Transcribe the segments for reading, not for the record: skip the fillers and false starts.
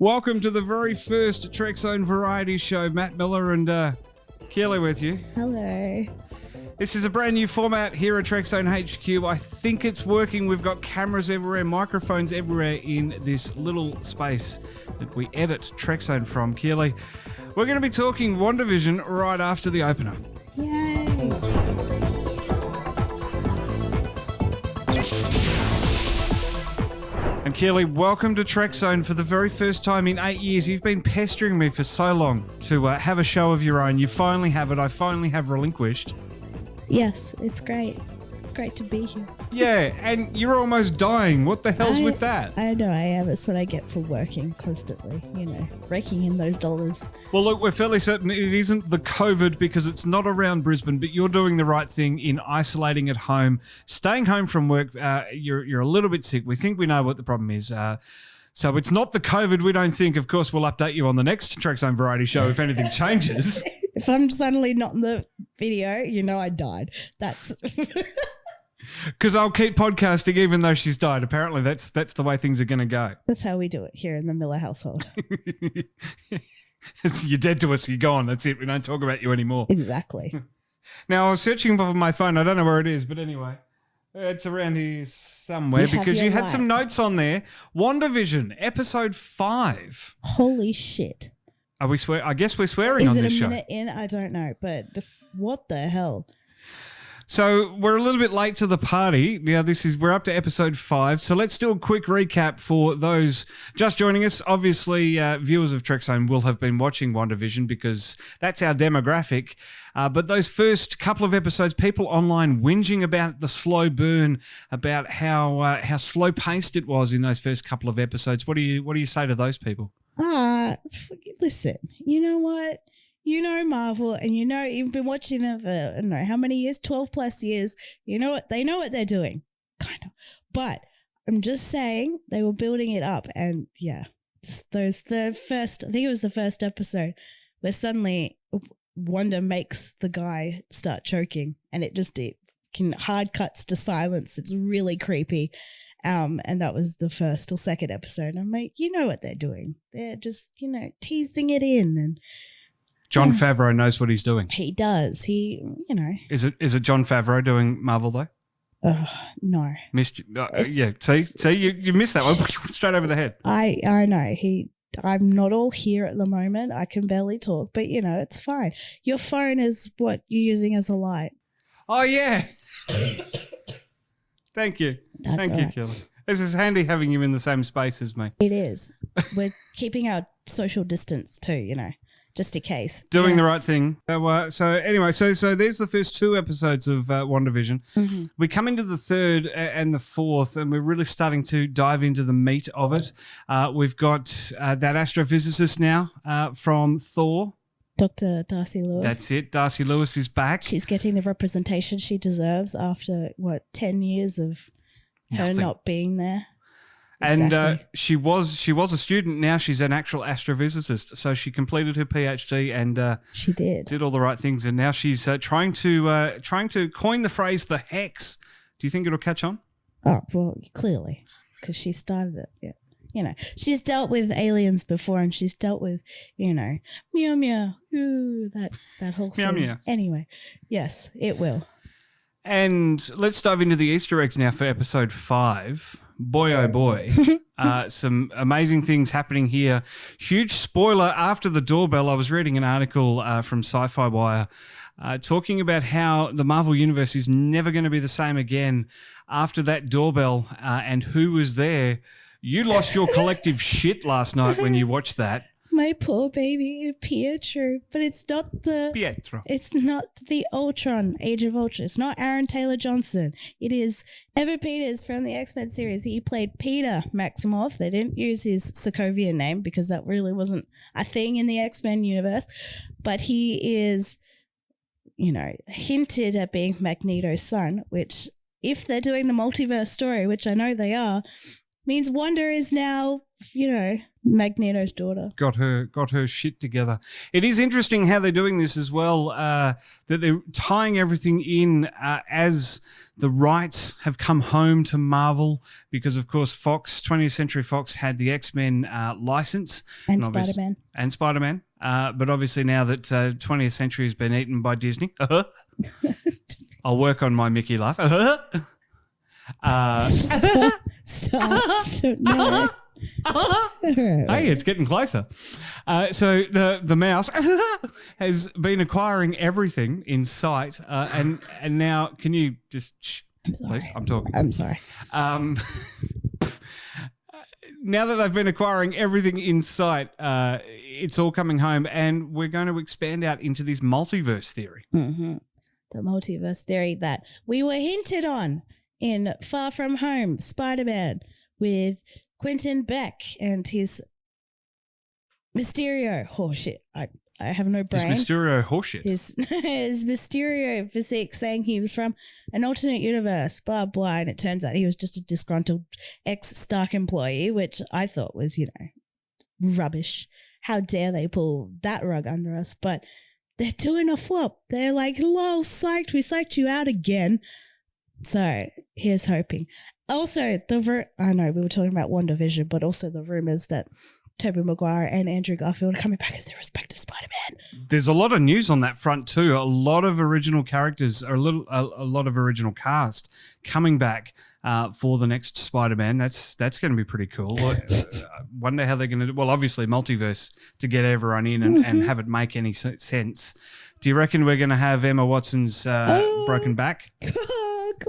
Welcome to the very first Trekzone Variety Show. Matt Miller and Keeley with you. Hello. This is a brand new format here at Trekzone HQ. I think it's working. We've got cameras everywhere, microphones everywhere in this little space that we edit Trekzone from. Keeley, we're going to be talking WandaVision right after the opener. Yay. And Keeley, welcome to Trekzone for the very first time in 8 years. You've been pestering me for so long to have a show of your own. You finally have it. I finally have relinquished. Yes, it's great. It's great to be here. Yeah, and you're almost dying. What the hell's with that? I know I am. It's what I get for working constantly, raking in those dollars. Well, look, we're fairly certain it isn't the COVID because it's not around Brisbane, but you're doing the right thing in isolating at home, staying home from work. You're a little bit sick. We think we know what the problem is. So it's not the COVID, we don't think. Of course, we'll update you on the next Trekzone Variety Show if anything changes. If I'm suddenly not in the video, I died. That's... Because I'll keep podcasting even though she's died. Apparently, that's the way things are going to go. That's how we do it here in the Miller household. You're dead to us. You're gone. That's it. We don't talk about you anymore. Exactly. Now, I was searching for my phone. I don't know where it is, but anyway. It's around here somewhere because you had some notes on there. WandaVision, episode 5. Holy shit. Are we I guess we're swearing on this show. Is it a minute in? I don't know, but what the hell? So we're a little bit late to the party. Now we're up to episode 5. So let's do a quick recap for those just joining us. Obviously, viewers of Trekzone will have been watching WandaVision because that's our demographic. But those first couple of episodes, people online whinging about the slow burn, about how slow paced it was in those first couple of episodes. What do you say to those people? Listen, you know what? Marvel, and you've been watching them for, I don't know how many years, 12 plus years. You know what? They know what they're doing, kind of. But I'm just saying they were building it up, and yeah, I think it was the first episode where suddenly Wanda makes the guy start choking, and it can hard cuts to silence. It's really creepy. And that was the first or second episode. I'm like, you know what they're doing. They're just, teasing it in. And Jon Favreau knows what he's doing. He does. Is it Jon Favreau doing Marvel though? No. Missed. Yeah. See, you missed that one straight over the head. I know. I'm not all here at the moment. I can barely talk, but it's fine. Your phone is what you're using as a light. Oh yeah. Thank you. Thank you, Keeley. This is handy having you in the same space as me. It is. We're keeping our social distance too, just in case. Doing the right thing. So anyway, so there's the first 2 episodes of WandaVision. Mm-hmm. We come into the 3rd and the 4th, and we're really starting to dive into the meat of it. We've got that astrophysicist now from Thor. Dr. Darcy Lewis. That's it. Darcy Lewis is back. She's getting the representation she deserves after, 10 years of her not being there. And she was a student. Now she's an actual astrophysicist. So she completed her PhD and she did all the right things. And now she's trying to coin the phrase "the hex." Do you think it'll catch on? Oh well, clearly, because she started it. Yeah. She's dealt with aliens before, and she's dealt with, meow meow, ooh, that whole scene. Meow meow. Anyway, yes, it will. And let's dive into the Easter eggs now for episode 5. Boy, oh boy. Some amazing things happening here. Huge spoiler after the doorbell. I was reading an article from Sci-Fi Wire talking about how the Marvel Universe is never going to be the same again after that doorbell and who was there. You lost your collective shit last night when you watched that. My poor baby Pietro, but it's not the Pietro. It's not the Ultron, Age of Ultron. It's not Aaron Taylor Johnson. It is Evan Peters from the X-Men series. He played Peter Maximoff. They didn't use his Sokovian name because that really wasn't a thing in the X-Men universe. But he is, hinted at being Magneto's son, which if they're doing the multiverse story, which I know they are, means Wanda is now, Magneto's daughter. Got her shit together. It is interesting how they're doing this as well, that they're tying everything in as the rights have come home to Marvel because, of course, 20th Century Fox had the X-Men license. And Spider-Man. And Spider-Man. But obviously now that 20th Century has been eaten by Disney, I'll work on my Mickey laugh. Stop. No. Hey, it's getting closer. So the mouse has been acquiring everything in sight, and now can you just I'm sorry. please? I'm talking. I'm sorry. Now that they've been acquiring everything in sight, it's all coming home, and we're going to expand out into this multiverse theory. Mm-hmm. The multiverse theory that we were hinted on in Far From Home, Spider-Man, with Quentin Beck and his Mysterio. Oh, shit. I have no brain. His Mysterio horseshit. His Mysterio physique saying he was from an alternate universe, blah, blah. And it turns out he was just a disgruntled ex-Stark employee, which I thought was, rubbish. How dare they pull that rug under us? But they're doing a flop. They're like, lol, psyched. We psyched you out again. So here's hoping. Also, I know we were talking about WandaVision, but also the rumors that Tobey Maguire and Andrew Garfield are coming back as their respective Spider-Man. There's a lot of news on that front too. A lot of original characters, or a lot of original cast coming back for the next Spider-Man. That's going to be pretty cool. Wonder how they're going to do. Well, obviously multiverse to get everyone in and have it make any sense. Do you reckon we're going to have Emma Watson's broken back?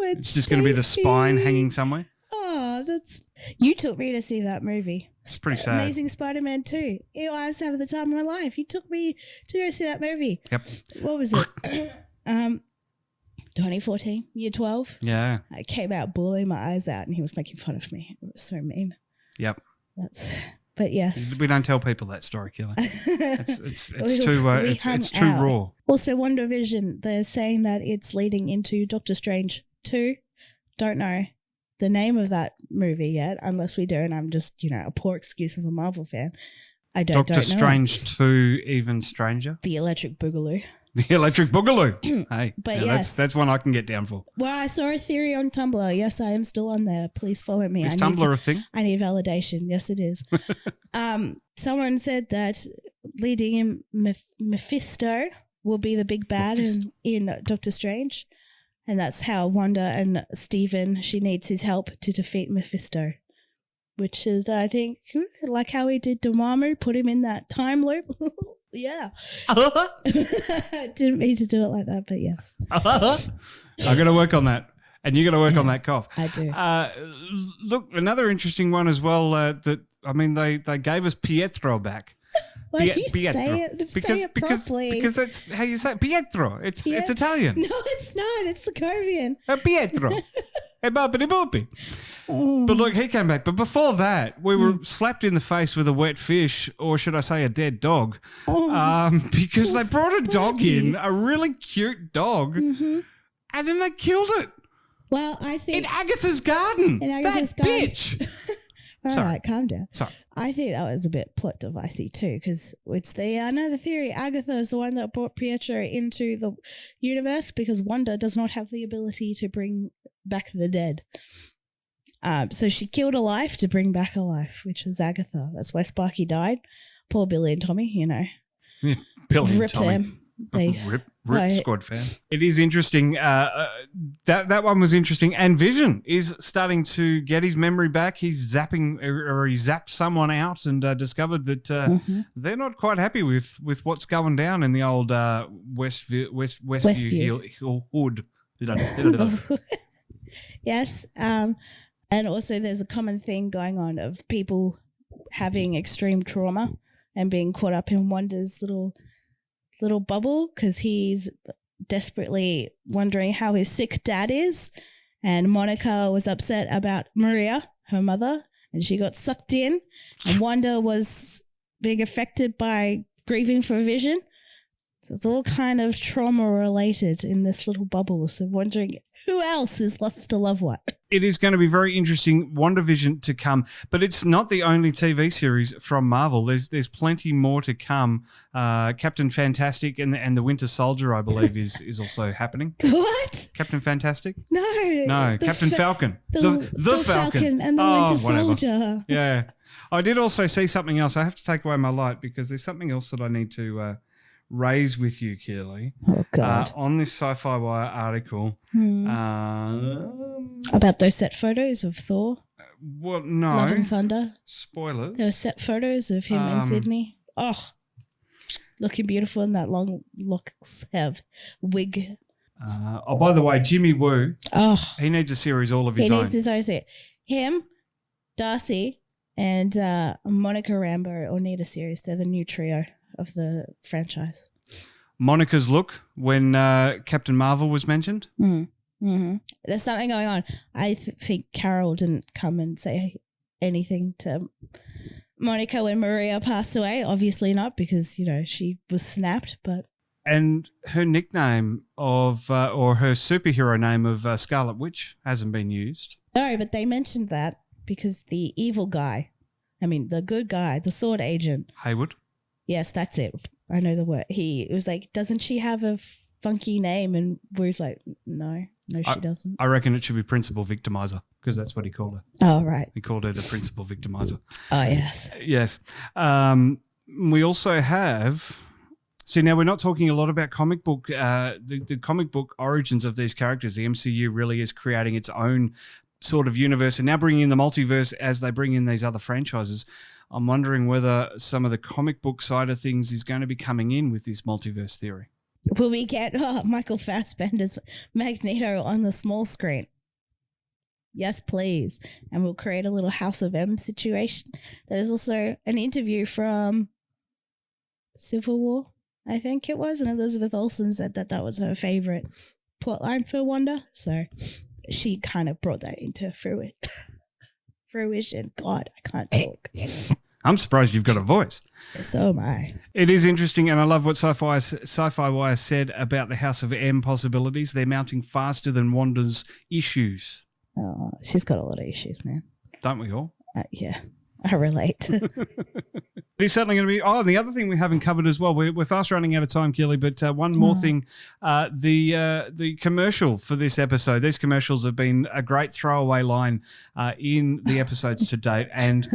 It's just going to be the spine hanging somewhere. Oh, you took me to see that movie. It's pretty sad. Amazing Spider-Man 2. I was having the time of my life. You took me to go see that movie. Yep. What was it? 2014, year 12. Yeah. I came out bawling my eyes out, and he was making fun of me. It was so mean. Yep. But yes. We don't tell people that story, Keeley. It's too raw. Also, WandaVision, they're saying that it's leading into Doctor Strange 2. Don't know the name of that movie yet, unless we do, and I'm just, a poor excuse of a Marvel fan. I don't know. Doctor Strange 2, even stranger. The Electric Boogaloo. The Electric Boogaloo. Hey, but yes. That's one I can get down for. Well, I saw a theory on Tumblr. Yes, I am still on there. Please follow me. Is Tumblr a thing? I need validation. Yes, it is. Someone said that leading in Mephisto will be the big bad in Doctor Strange. And that's how Wanda and Steven, she needs his help to defeat Mephisto. Which is, I think, like how he did Dormammu, put him in that time loop. Yeah. Didn't mean to do it like that, but yes. I got to work on that. And you got to work on that cough. I do. Look, another interesting one as well, they gave us Pietro back. Why do you say it properly? Because that's how you say it. Pietro. It's Italian. No, it's not. It's the Caribbean. Pietro. Boppity boppy. But look, he came back. But before that, we were slapped in the face with a wet fish, or should I say a dead dog, because they brought a dog in, a really cute dog, and then they killed it. Well, I think... In Agatha's garden. Bitch. All right, calm down. Sorry. I think that was a bit plot devicey too, because it's another theory. Agatha is the one that brought Pietro into the universe because Wanda does not have the ability to bring back the dead. So she killed a life to bring back a life, which was Agatha. That's why Sparky died. Poor Billy and Tommy, Yeah, Billy and Tommy. Them. Rip squad fan. It is interesting. That one was interesting. And Vision is starting to get his memory back. He's zapping, or he zapped someone out and discovered that they're not quite happy with what's going down in the old Westview hood. Yes. And also there's a common thing going on of people having extreme trauma and being caught up in Wanda's little bubble because he's desperately wondering how his sick dad is. And Monica was upset about Maria, her mother, and she got sucked in. And Wanda was being affected by grieving for Vision. So it's all kind of trauma related in this little bubble. So wondering Who else has lost a loved one? It is going to be very interesting, WandaVision to come, but it's not the only TV series from Marvel. There's plenty more to come. Captain Fantastic and the Winter Soldier, I believe, is also happening. What? Captain Fantastic? No, Captain Falcon. The Falcon and the Winter whatever. Soldier. Yeah. I did also see something else. I have to take away my light because there's something else that I need to raise with you, Keeley. Oh, God. On this Sci-Fi Wire article. About those set photos of Thor? Well, no. Love and Thunder? Spoilers. There were set photos of him in Sydney. Oh, looking beautiful in that long locks have wig. By the way, Jimmy Woo, he needs a series all of his own. He needs his own series. Him, Darcy, and Monica Rambeau all need a series. They're the new trio of the franchise. Monica's look when Captain Marvel was mentioned. There's something going on. I think Carol didn't come and say anything to Monica when Maria passed away. Obviously not, because, she was snapped. And her nickname of, or her superhero name of Scarlet Witch hasn't been used. No, but they mentioned that because the evil guy, the good guy, the sword agent. Hayward? Yes, that's it. I know the word. He was like, doesn't she have a funky name? And Wu's like, no, she doesn't. I reckon it should be Principal Victimizer because that's what he called her. Oh, right. He called her the Principal Victimizer. Oh, yes. Yes. We also have... See, now we're not talking a lot about comic book, the comic book origins of these characters. The MCU really is creating its own sort of universe and now bringing in the multiverse as they bring in these other franchises. I'm wondering whether some of the comic book side of things is going to be coming in with this multiverse theory. Will we get Michael Fassbender's Magneto on the small screen? Yes, please. And we'll create a little House of M situation. There's also an interview from Civil War, I think it was, and Elizabeth Olsen said that was her favorite plotline for Wanda. So she kind of brought that into fruition. God, I can't talk. I'm surprised you've got a voice. So am I. It is interesting, and I love what Sci-Fi Wire said about the House of M possibilities. They're mounting faster than Wanda's issues. Oh, she's got a lot of issues, man. Don't we all? Yeah, I relate. It's certainly going to be... Oh, and the other thing we haven't covered as well, we're fast running out of time, Keeley, but one more thing. The commercial for this episode, these commercials have been a great throwaway line in the episodes to date, and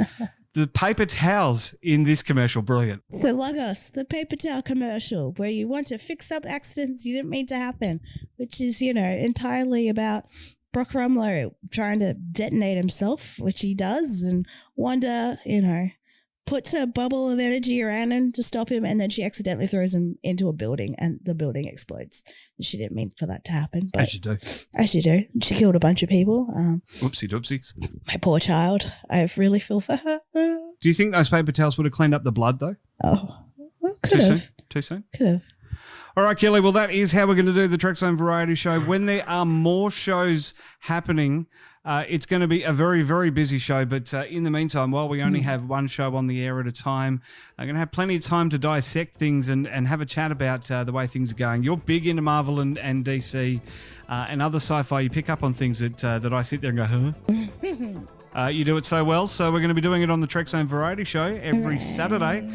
the paper towels in this commercial, brilliant. So Lagos, the paper towel commercial, where you want to fix up accidents you didn't mean to happen, which is, entirely about Brock Rumlow trying to detonate himself, which he does, and Wanda, puts a bubble of energy around him to stop him, and then she accidentally throws him into a building, and the building explodes. She didn't mean for that to happen. But as you do. As you do. She killed a bunch of people. Whoopsie doopsies. My poor child. I really feel for her. Do you think those paper towels would have cleaned up the blood, though? Oh, well, could have. Too soon? Could have. All right, Keeley, well, that is how we're going to do the Trekzone Variety Show. When there are more shows happening, it's going to be a very, very busy show. But in the meantime, while we only have one show on the air at a time, I'm going to have plenty of time to dissect things and have a chat about the way things are going. You're big into Marvel and DC and other sci-fi. You pick up on things that I sit there and go, huh? You do it so well. So we're going to be doing it on the Trekzone Variety Show every Saturday.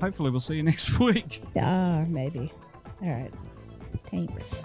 Hopefully we'll see you next week. Maybe. All right. Thanks.